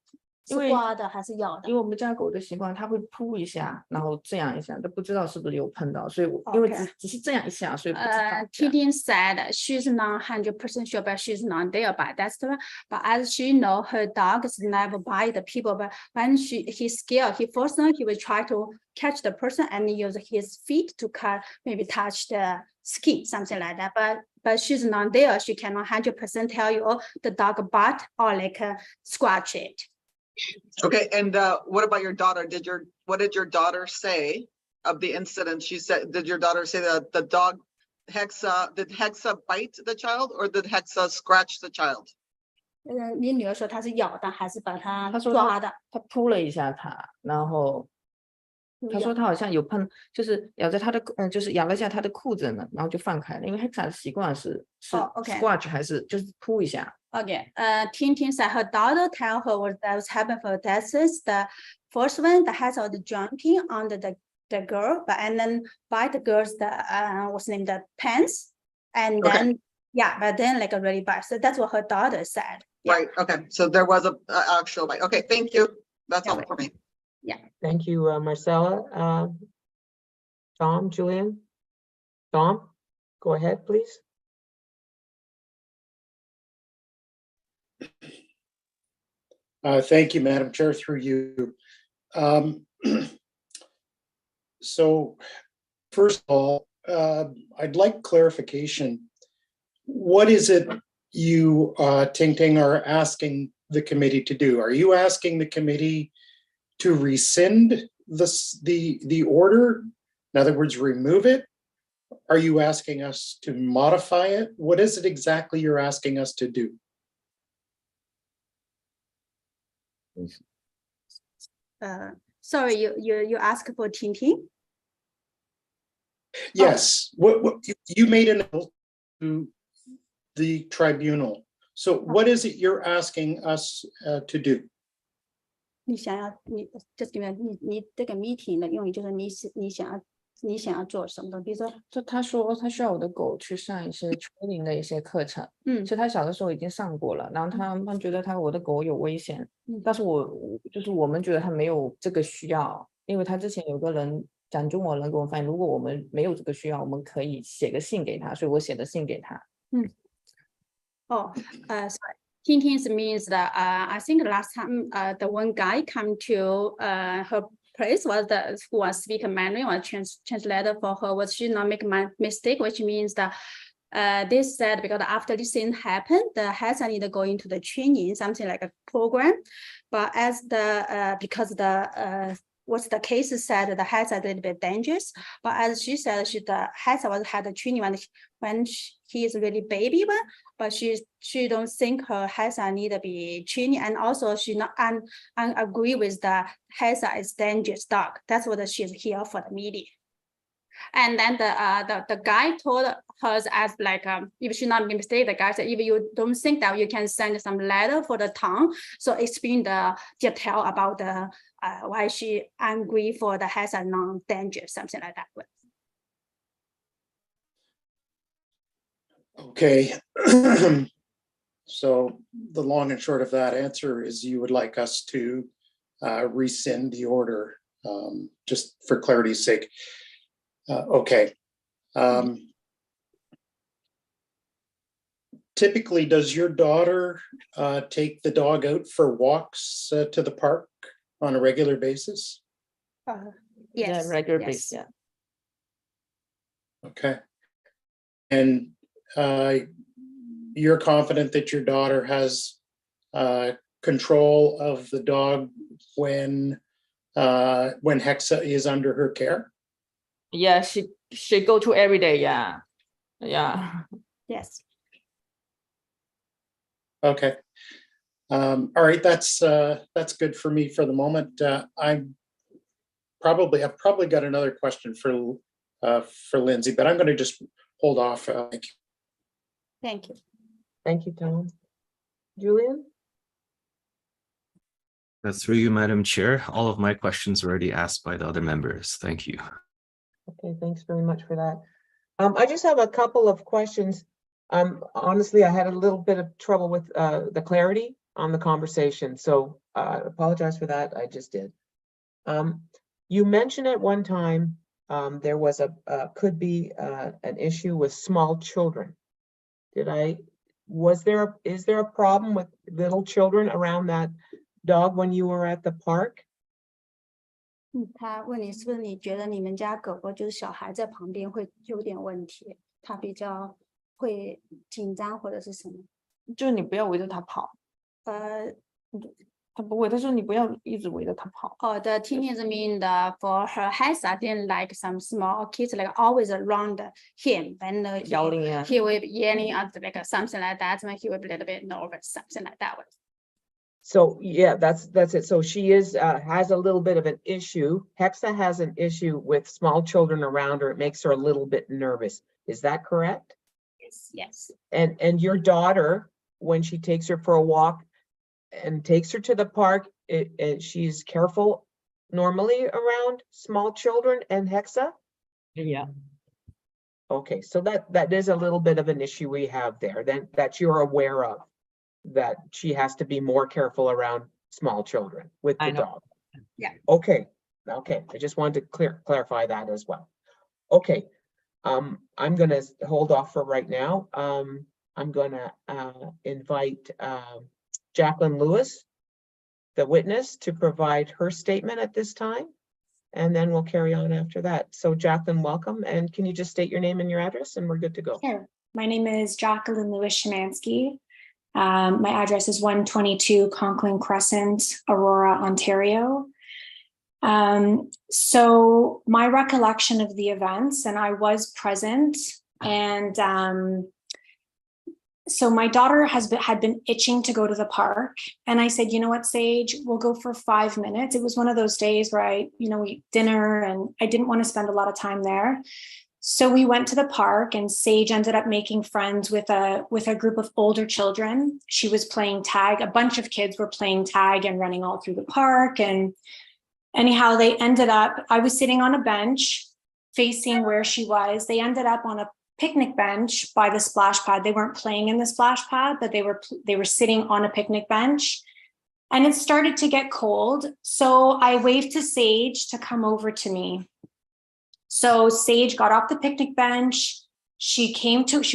是因为刮的还是咬的？因为我们家狗的习惯，它会扑一下，然后这样一下，都不知道是不是有碰到，所以我因为只是这样一下，所以不知道。Tidin said she's not 100% sure, but she's not there by that time. But as she know, her dogs never bite the people. But when he's scared, he will try to catch the person and use his feet to maybe touch the skin, something like that. But she's not there. She cannot 100% tell you, oh, the dog bite or like scratch it. Okay, and what about your daughter? What did your daughter say of the incident? She said, did your daughter say that the dog did Hexa bite the child, or did Hexa scratch the child? 你女儿说她是咬的还是把它她说抓的？她扑了一下它，然后她说她好像有碰，就是咬在她的就是咬了一下她的裤子呢，然后就放开了，因为 Hexa 的习惯是scratch 还是就是扑一下。Okay, Tintin said her daughter tell her what that was happened for that is the first one, the Hesa was jumping on the girl, but and then by the girl's what's name, the pants, and Okay. then yeah, but then like a really bad. So that's what her daughter said. Yeah. Right, okay, so there was a actual bite. Okay, thank you. That's Yeah. all for me. Thank you, Marcella. Tom, Julian? Tom, go ahead, please. Thank you, Madam Chair, through you. So first of all, I'd like clarification. What is it you, Ting Ting, are asking the committee to do? Are you asking the committee to rescind the order? In other words, remove it? Are you asking us to modify it? What is it exactly you're asking us to do? Sorry, you asked for Ting Ting? Yes, what you made an appeal to the tribunal. So what is it you're asking us to do? 你想要你 just give me 你这个 meeting 的用语就是你想要做什么的，比如说就他说他需要我的狗去上一些 training 的一些课程，其实他小的时候已经上过了，然后他觉得我的狗有危险，但是就是我们觉得他没有这个需要，因为他之前有个人讲中文人给我翻译，如果我们没有这个需要，我们可以写个信给他，所以我写的信给他。sorry. Ting Ting's means that I think last time the one guy come to her place was who was speaking Mandarin or translator for her, was she not make my mistake, which means that they said because after this thing happened, the Hesa need to go into the training, something like a program, but as because what's the case said the Hesa a little bit dangerous, but as she said, the Hesa had a training when he is really baby one, but she don't think her Hesa need to be training, and also she not agree with the Hesa is dangerous dog. That's what she's here for the meeting. And then the guy told her as like if she not make mistake, the guy said if you don't think that you can send some letter for the town, so explain the detail about the why she angry for the Hesa non-dangerous, something like that. Okay. So the long and short of that answer is you would like us to rescind the order, just for clarity's sake. Okay. Typically, does your daughter take the dog out for walks to the park on a regular basis? Yes, Yeah, regular yes. basis, yeah. Okay. And you're confident that your daughter has control of the dog when Hexa is under her care? Yeah, she go to every day. Yeah. Yes. Okay. All right, that's good for me for the moment. I've probably got another question for Lindsay, but I'm going to just hold off. Thank you. Thank you, Tom. Julian? Through you, Madam Chair. All of my questions were already asked by the other members. Thank you. Okay, thanks very much for that. I just have a couple of questions. Honestly, I had a little bit of trouble with the clarity on the conversation, so I apologize for that. I just did. You mentioned at one time there was could be an issue with small children. Is there a problem with little children around that dog when you were at the park? 他问你是不是你觉得你们家狗狗就是小孩在旁边会有点问题，他比较会紧张或者是什么？就是你不要围着它跑，他不会，他说你不要一直围着它跑。The teenagers mean for her Hesa didn't like some small kids like always around him when Yelling, he will be yelling at like something like that when he will be a little bit nervous, something like that. So yeah, that's it. So she has a little bit of an issue. Hexa has an issue with small children around her. It makes her a little bit nervous. Is that correct? Yes. And your daughter, when she takes her for a walk and takes her to the park, she's careful normally around small children and Hexa? Yeah. Okay, so that is a little bit of an issue we have there, then that you're aware of, that she has to be more careful around small children with I the know. dog. Yeah. Okay, I just wanted to clarify that as well. Okay, I'm gonna hold off for right now. I'm gonna invite Jacqueline Lewis, the witness, to provide her statement at this time. And then we'll carry on after that. So Jacqueline, welcome. And can you just state your name and your address and we're good to go? Sure. My name is Jacqueline Lewis-Shemansky. My address is 122 Conklin Crescent, Aurora, Ontario. So my recollection of the events, and I was present, and so my daughter had been itching to go to the park, and I said, you know what, Sage, we'll go for 5 minutes. It was one of those days where we eat dinner, and I didn't want to spend a lot of time there. So we went to the park, and Sage ended up making friends with a group of older children. She was playing tag. A bunch of kids were playing tag and running all through the park. And anyhow, they ended up, I was sitting on a bench facing where she was. They ended up on a picnic bench by the splash pad. They weren't playing in the splash pad, but they were sitting on a picnic bench. And it started to get cold. So I waved to Sage to come over to me. So Sage got off the picnic bench. She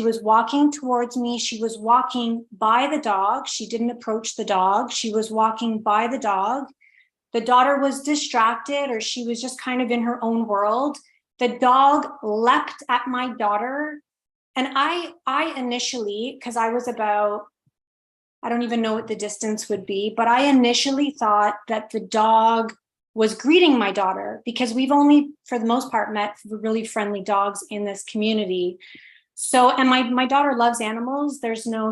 was walking towards me. She was walking by the dog. She didn't approach the dog. She was walking by the dog. The daughter was distracted, or she was just kind of in her own world. The dog leapt at my daughter. And I initially, because I was about, I don't even know what the distance would be, but I initially thought that the dog was greeting my daughter, because we've only, for the most part, met really friendly dogs in this community. So, and my daughter loves animals.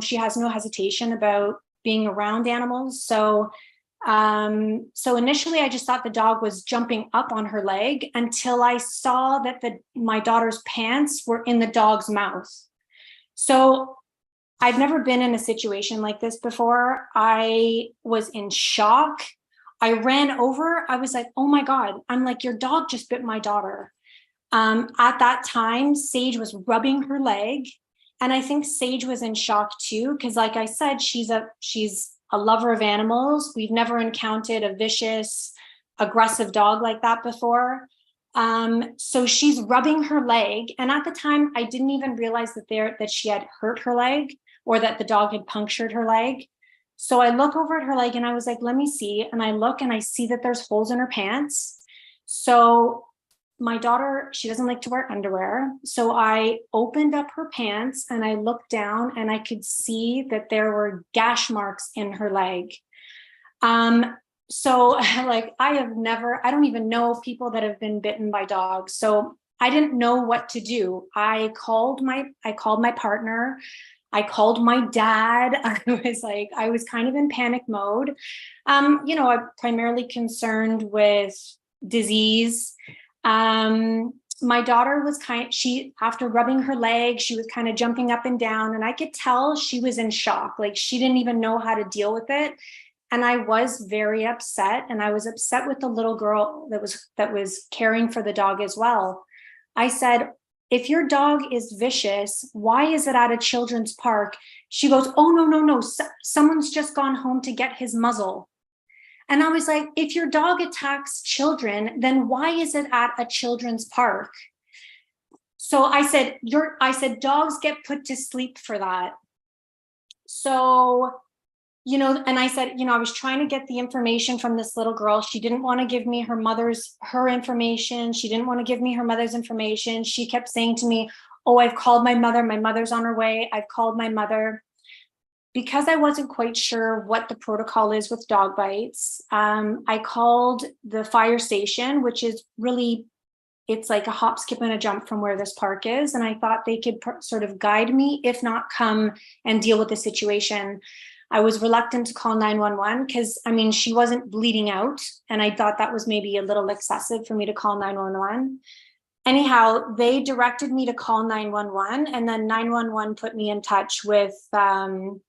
She has no hesitation about being around animals. So initially I just thought the dog was jumping up on her leg, until I saw that my daughter's pants were in the dog's mouth. So I've never been in a situation like this before. I was in shock. I ran over. I was like, oh my God. I'm like, your dog just bit my daughter. At that time, Sage was rubbing her leg. And I think Sage was in shock too, because like I said, she's a lover of animals. We've never encountered a vicious, aggressive dog like that before. So she's rubbing her leg. And at the time, I didn't even realize that she had hurt her leg, or that the dog had punctured her leg. So I look over at her leg and I was like, let me see. And I look and I see that there's holes in her pants. So my daughter, she doesn't like to wear underwear. So I opened up her pants and I looked down and I could see that there were gash marks in her leg. So like, I don't even know people that have been bitten by dogs. So I didn't know what to do. I called my partner. I called my dad. I was kind of in panic mode. I'm primarily concerned with disease. My daughter was after rubbing her leg, she was kind of jumping up and down, and I could tell she was in shock. Like, she didn't even know how to deal with it. And I was very upset, and I was upset with the little girl that was caring for the dog as well. I said, if your dog is vicious, why is it at a children's park? She goes, oh, no. Someone's just gone home to get his muzzle. And I was like, if your dog attacks children, then why is it at a children's park? So I said, dogs get put to sleep for that. So, and I said, I was trying to get the information from this little girl. She didn't want to give me her information. She didn't want to give me her mother's information. She kept saying to me, oh, I've called my mother. My mother's on her way. I've called my mother. Because I wasn't quite sure what the protocol is with dog bites, I called the fire station, which is really, it's like a hop, skip, and a jump from where this park is. And I thought they could sort of guide me, if not come and deal with the situation. I was reluctant to call 911 because, she wasn't bleeding out. And I thought that was maybe a little excessive for me to call 911. Anyhow, they directed me to call 911, and then 911 put me in touch with the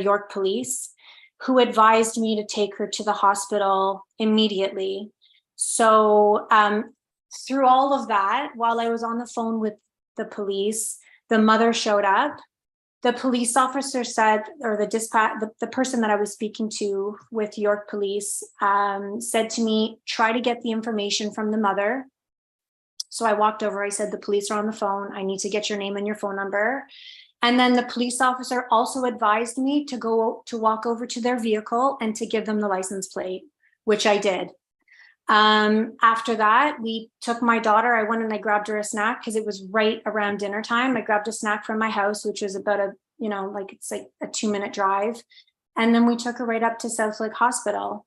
York police, who advised me to take her to the hospital immediately. So through all of that, while I was on the phone with the police, the mother showed up. The police officer said, or the dispatch, the person that I was speaking to with York Police said to me, try to get the information from the mother. So I walked over, I said, the police are on the phone. I need to get your name and your phone number. And then the police officer also advised me to walk over to their vehicle and to give them the license plate, which I did. After that, we took my daughter. I went and I grabbed her a snack because it was right around dinner time. I grabbed a snack from my house, which was about it's like a 2-minute drive. And then we took her right up to Southlake Hospital.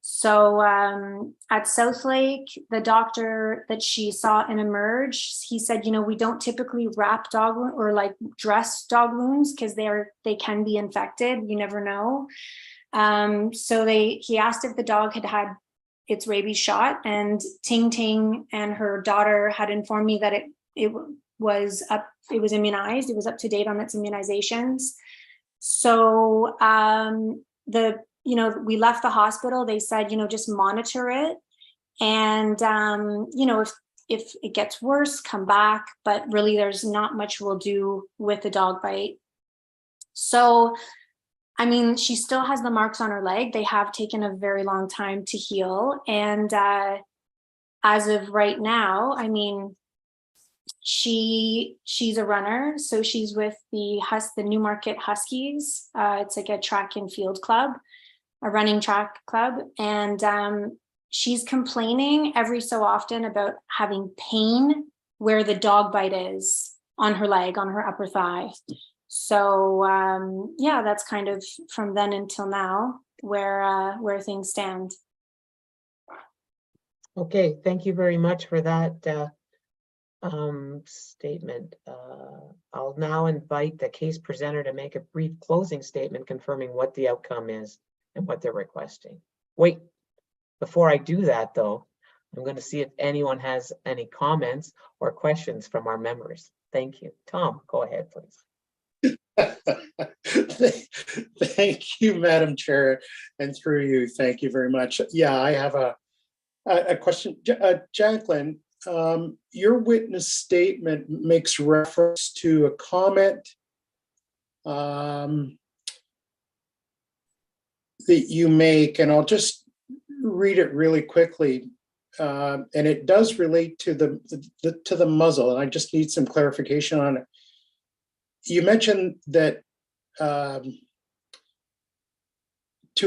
So at Southlake, the doctor that she saw in Emerge, he said, we don't typically wrap dog or like dress dog wounds because they can be infected. You never know. So he asked if the dog had its rabies shot, and Ting Ting and her daughter had informed me that it was immunized. It was up to date on its immunizations. So we left the hospital. They said, just monitor it. And, if it gets worse, come back. But really, there's not much we'll do with the dog bite. So, she still has the marks on her leg. They have taken a very long time to heal. And as of right now, she's a runner. So she's with the Newmarket Huskies. It's like a track and field club, a running track club. And she's complaining every so often about having pain where the dog bite is on her leg, on her upper thigh. So that's kind of from then until now where things stand. Okay, thank you very much for that statement. I'll now invite the case presenter to make a brief closing statement confirming what the outcome is and what they're requesting. Wait, before I do that though, I'm going to see if anyone has any comments or questions from our members. Thank you. Tom, go ahead, please. Thank you, Madam Chair, and through you, thank you very much. Yeah, I have a question. Jacqueline, your witness statement makes reference to a comment that you make, and I'll just read it really quickly. And it does relate to the muzzle, and I just need some clarification on it. You mentioned that to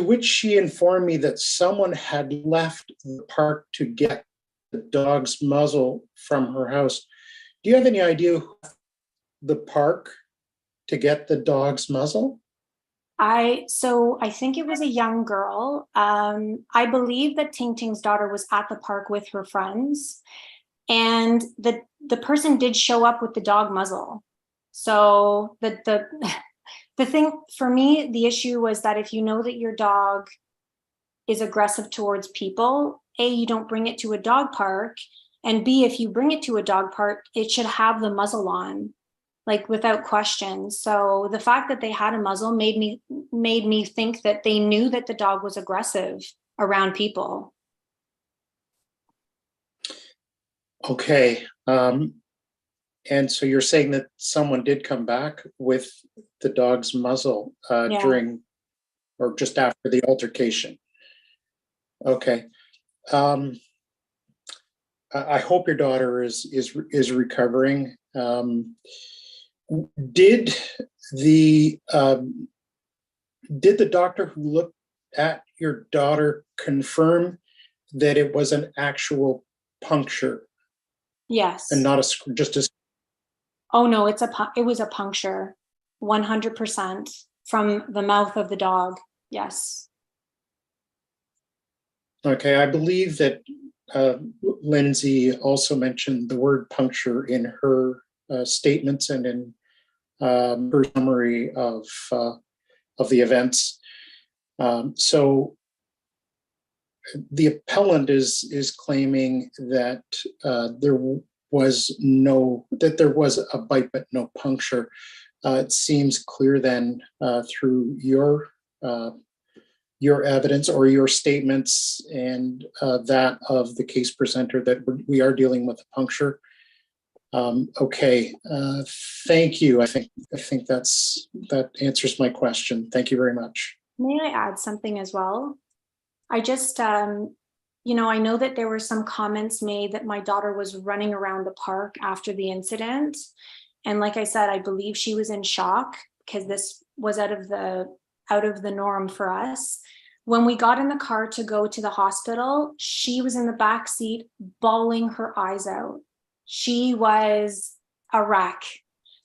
which she informed me that someone had left the park to get the dog's muzzle from her house. Do you have any idea who left the park to get the dog's muzzle? I think it was a young girl. I believe that Ting Ting's daughter was at the park with her friends, and the person did show up with the dog muzzle. So the thing for me, the issue was that if you know that your dog is aggressive towards people, A, you don't bring it to a dog park, and B, if you bring it to a dog park, it should have the muzzle on, like without question. So the fact that they had a muzzle made me think that they knew that the dog was aggressive around people. Okay. And so you're saying that someone did come back with the dog's muzzle during or just after the altercation. Okay. I hope your daughter is recovering. Did the doctor who looked at your daughter confirm that it was an actual puncture? Yes. And not just a. Oh no, it was a puncture, 100% from the mouth of the dog. Yes. Okay, I believe that Lindsay also mentioned the word puncture in her statements and in her summary of the events. So the appellant is claiming that there was a bite but no puncture. It seems clear then through your your evidence or your statements and that of the case presenter that we are dealing with a puncture. Okay, thank you. I think that answers my question. Thank you very much. May I add something as well? I just, you know, I know that there were some comments made that my daughter was running around the park after the incident. And like I said, I believe she was in shock because this was out of the norm for us. When we got in the car to go to the hospital, she was in the back seat bawling her eyes out. She was a wreck.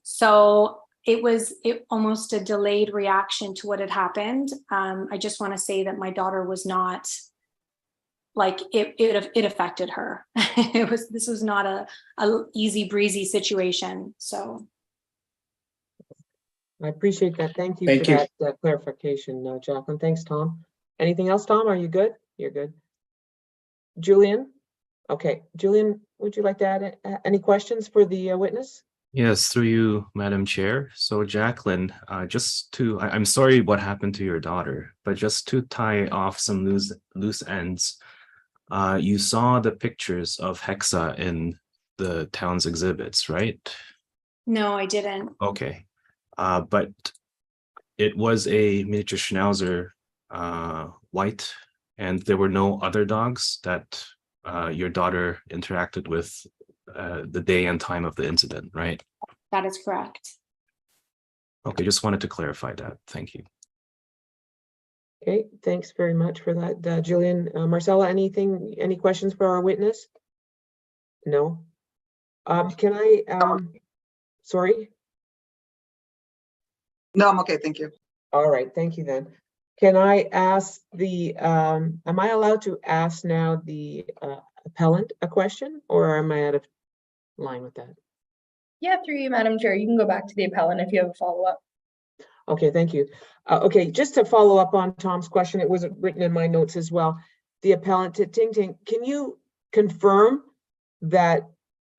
So it was almost a delayed reaction to what had happened. I just want to say that my daughter was not like it affected her. This was not a easy breezy situation. So I appreciate that. Thank you Thank for you. that clarification, Jacqueline. Thanks, Tom. Anything else, Tom? Are you good? You're good. Julian? Okay, Julian, would you like to add any questions for the witness? Yes, through you, Madam Chair. So Jacqueline, I'm sorry what happened to your daughter, but just to tie off some loose ends, you saw the pictures of Hexa in the town's exhibits, right? no, I didn't. Okay, but it was a miniature Schnauzer, white, and there were no other dogs that your daughter interacted with the day and time of the incident, right? That is correct. Okay, just wanted to clarify that. Thank you. Okay, thanks very much for that, Julian. Marcella, any questions for our witness? No. Can I, sorry? No, I'm okay, thank you. All right, thank you then. Can I ask am I allowed to ask now the appellant a question, or am I out of line with that? Yeah, through you, Madam Chair, you can go back to the appellant if you have a follow-up. Okay, thank you. Okay, just to follow up on Tom's question, it was written in my notes as well. The appellant to Ting Ting, can you confirm that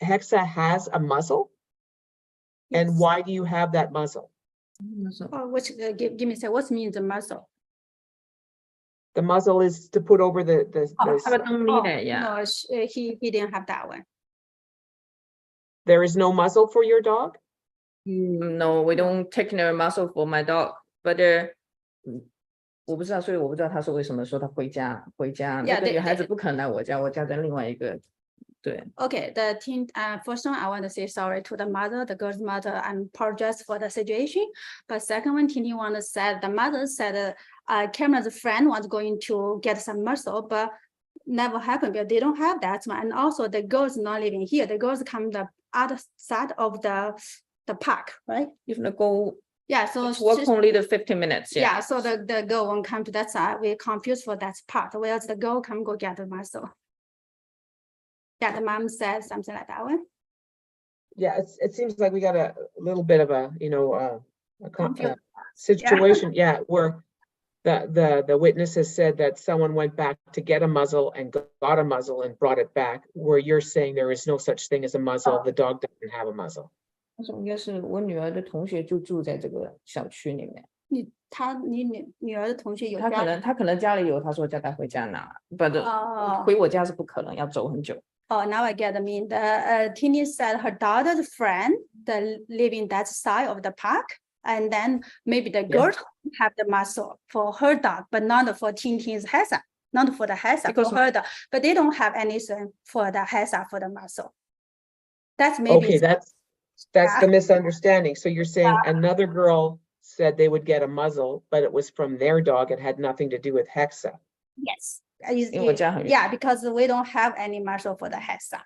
Hexa has a muzzle? And Yes. why do you have that muzzle? Oh, which, give me a second, what means the muscle? The muzzle is to put over the Have a don't need it, yeah. No, he didn't have that one. there is no muzzle for your dog? No, we don't take the muscle for my dog, but 我不知道，所以我不知道他说为什么说他回家，那 Yeah, 个 they- 女孩子不可能来我家，我家在另外一个，对。 Okay, the team, first one, I want to say sorry to the mother, the girl's mother, and apologize for the situation. But second one, Tini want to say, the mother said, Cameron's friend was going to get some muscle, but never happened because they don't have that one. And also the girl's not living here. The girls come the other side of the park, right? if the go, Yeah, so it's walk she's- only the 15 minutes, yeah, yeah. so the girl won't come to that side. We're confused for that part. Whereas the girl come go get the muscle. Yeah, the mom said something like that one. Yeah, it seems like we got a little bit of a, Confused. situation, yeah, where the witness has said that someone went back to get a muzzle and got a muzzle and brought it back, where you're saying there is no such thing as a muzzle, the dog doesn't have a muzzle. 那种应该是我女儿的同学就住在这个小区里面，你女儿的同学有家她可能家里有，她说叫她回家拿，but 哦回我家是不可能，要走很久。 Oh, now I get the mean. The Tini said her daughter's friend that live in that side of the park, and then maybe the girl have the muscle for her dog, but not for Tintin's Hesa, not for the Hesa Because- for her dog. But they don't have anything for the Hesa for the muscle. That's maybe Okay, that's Yeah. the misunderstanding. So you're saying another girl said they would get a muzzle, but it was from their dog. It had nothing to do with Hexa. yes. 因为我家很远。 Yeah, because we don't have any muscle for the Hesa.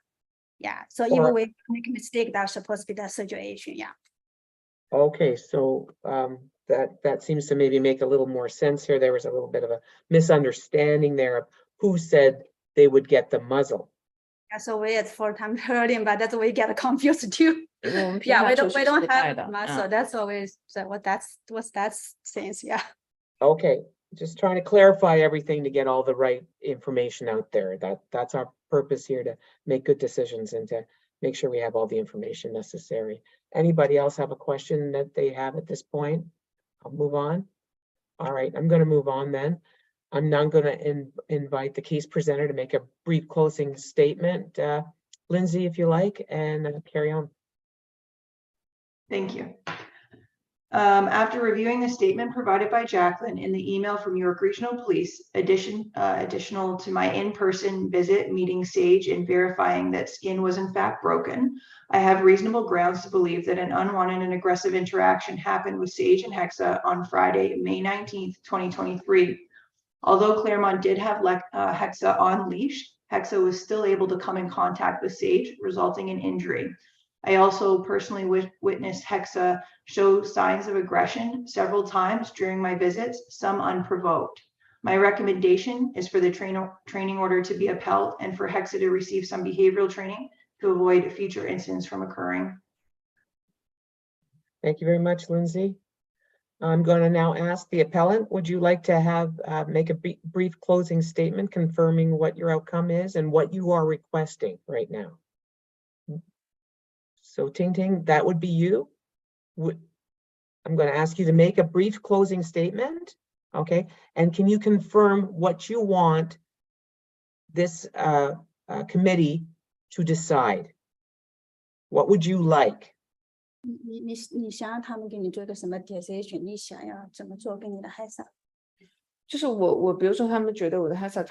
Yeah, so even Or- we make a mistake, that's supposed to be the situation. Yeah. Okay, so that seems to maybe make a little more sense here. There was a little bit of a misunderstanding there of who said they would get the muzzle. Yeah, so we had 4 times hurting, but that's why we get confused too. 因为我们平 Yeah, 常 we 就 don't 是 we 不 don't 带 have 的， muscle. That's always so what's that sense. Yeah. Okay, just trying to clarify everything to get all the right information out there. That's our purpose here, to make good decisions and to make sure we have all the information necessary. Anybody else have a question that they have at this point? I'll move on. All right, I'm going to move on then. I'm now going to invite the case presenter to make a brief closing statement. Lindsay, if you like, and carry on. Thank you. After reviewing the statement provided by Jacqueline in the email from York Regional Police, additional to my in-person visit meeting Sage and verifying that skin was in fact broken, I have reasonable grounds to believe that an unwanted and aggressive interaction happened with Sage and Hexa on Friday, May 19th, 2023. Although Claremont did have Hexa on leash, Hexa was still able to come in contact with Sage, resulting in injury. I also personally witnessed Hexa show signs of aggression several times during my visits, some unprovoked. My recommendation is for the training order to be upheld and for Hexa to receive some behavioral training to avoid future incidents from occurring. Thank you very much, Lindsay. I'm going to now ask the appellant, would you like to have make a brief closing statement confirming what your outcome is and what you are requesting right now? So Ting Ting, that would be you. I'm going to ask you to make a brief closing statement, okay? And can you confirm what you want this committee to decide? What would you like? 你想让他们给你做一个什么 decision？ 你想要怎么做跟你的孩子？就是我比如说他们觉得我的 Hasa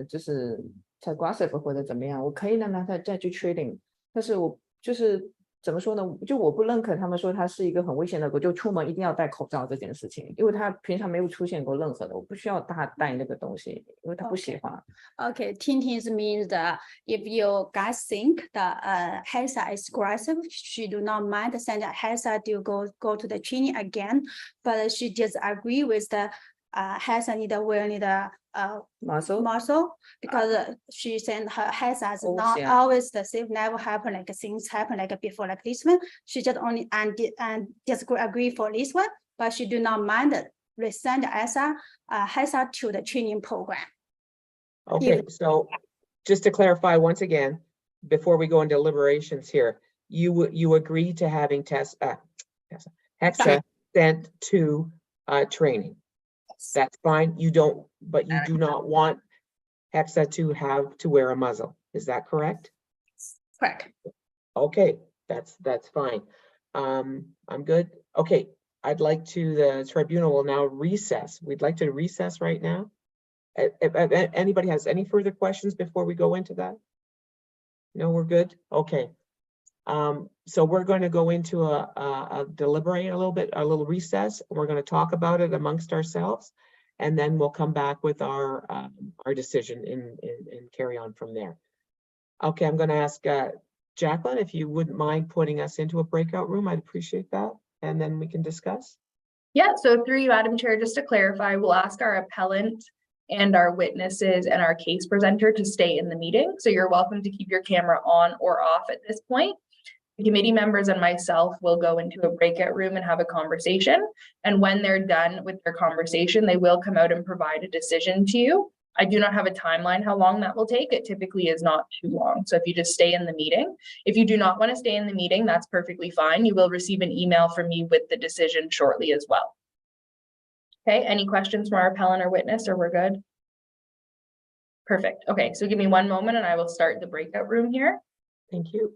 就是太 aggressive 或者怎么样，我可以让他再去 trading， 但是我就是怎么说呢？就我不认可他们说他是一个很危险的狗，就出门一定要戴口罩这件事情，因为他平常没有出现过任何的，我不需要他戴那个东西，因为他不喜欢。Okay, Tintin's means that if you guys think that Hexa is aggressive, she do not mind send Hexa to go to the training again, but she just agree with the Hexa need to wear muscle because she said her Hexa is not always the same, never happen like things happen like before like this one. She just only and just agree for this one, but she do not mind resend Hexa to the training program. Okay, so just to clarify once again, before we go into deliberations here, you agree to having Hexa sent to training. That's fine. You don't, but you do not want Hexa to have to wear a muzzle. Is that correct? Correct. Okay, that's fine. I'm good. Okay, I'd like the tribunal will now recess. We'd like to recess right now. If anybody has any further questions before we go into that? No, we're good? Okay. So we're going to go into a deliberate a little recess. We're going to talk about it amongst ourselves, and then we'll come back with our decision and carry on from there. Okay, I'm going to ask Jacqueline, if you wouldn't mind putting us into a breakout room, I'd appreciate that, and then we can discuss. Yeah, so through you, Madam Chair, just to clarify, we'll ask our appellant and our witnesses and our case presenter to stay in the meeting. So you're welcome to keep your camera on or off at this point. The committee members and myself will go into a breakout room and have a conversation. And when they're done with their conversation, they will come out and provide a decision to you. I do not have a timeline how long that will take. It typically is not too long. So if you just stay in the meeting, if you do not want to stay in the meeting, that's perfectly fine. You will receive an email from me with the decision shortly as well. Okay, any questions from our appellant or witness, or we're good? Perfect. Okay, so give me one moment and I will start the breakout room here. Thank you.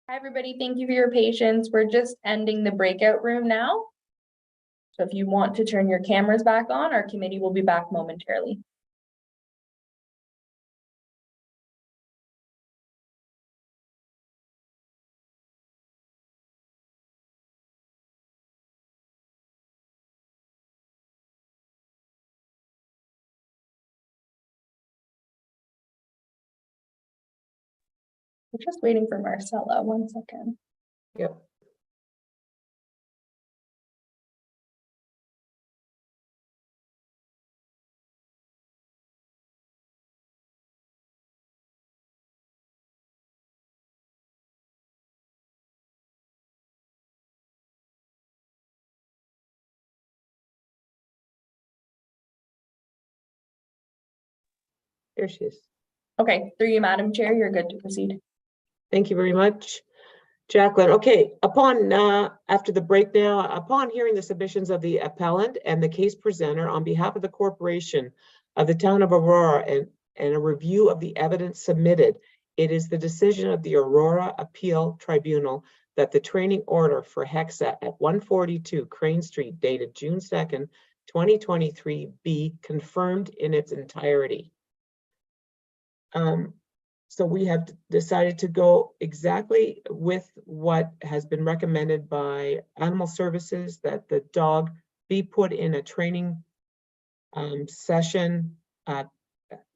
Hi, everybody. Thank you for your patience. We're just ending the breakout room now. So if you want to turn your cameras back on, our committee will be back momentarily. We're just waiting for Marcella. 1 second. Yep. There she is. Okay, through you, Madam Chair, you're good to proceed. Thank you very much, Jacqueline. Okay, after the break now, upon hearing the submissions of the appellant and the case presenter on behalf of the corporation of the town of Aurora and a review of the evidence submitted, it is the decision of the Aurora Appeal Tribunal that the training order for Hexa at 142 Crane Street dated June 2nd, 2023 be confirmed in its entirety. So we have decided to go exactly with what has been recommended by Animal Services, that the dog be put in a training session. And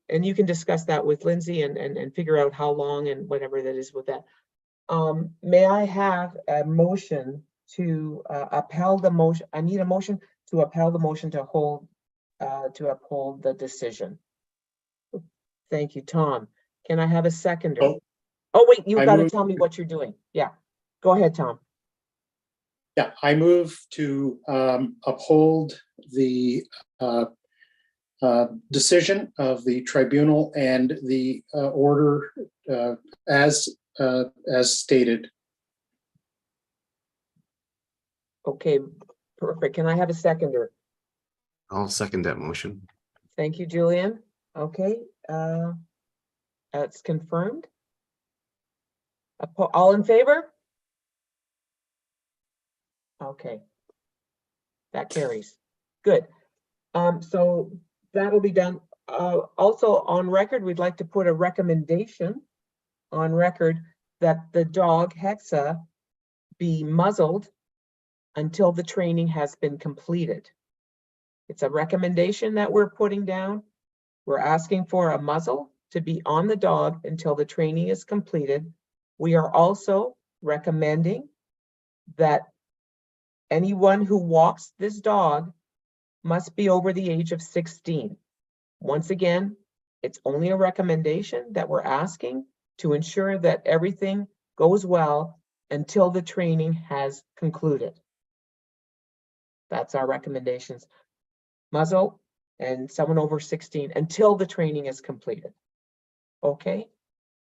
you can discuss that with Lindsay and figure out how long and whatever that is with that. May I have a motion to upheld the motion? I need a motion to upheld the motion to uphold the decision. Thank you, Tom. Can I have a seconder? Oh, wait, you've I got to move- tell me what you're doing. Yeah, go ahead, Tom. Yeah, I move to uphold the decision of the tribunal and the order as stated. Okay, perfect. Can I have a seconder? I'll second that motion. Thank you, Julian. Okay, that's confirmed. All in favor? Okay. That carries. Good. So that'll be done. Also on record, we'd like to put a recommendation on record that the dog Hexa be muzzled until the training has been completed. It's a recommendation that we're putting down. We're asking for a muzzle to be on the dog until the training is completed. We are also recommending that anyone who walks this dog must be over the age of 16. Once again, it's only a recommendation that we're asking to ensure that everything goes well until the training has concluded. That's our recommendations. Muzzle and someone over 16 until the training is completed. Okay,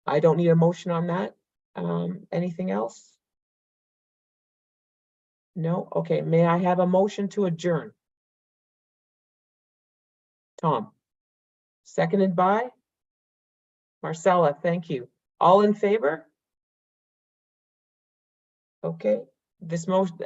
I don't need a motion on that. Anything else? No? Okay, may I have a motion to adjourn? Tom. Seconded by Marcella, thank you. All in favor? Okay, this motion,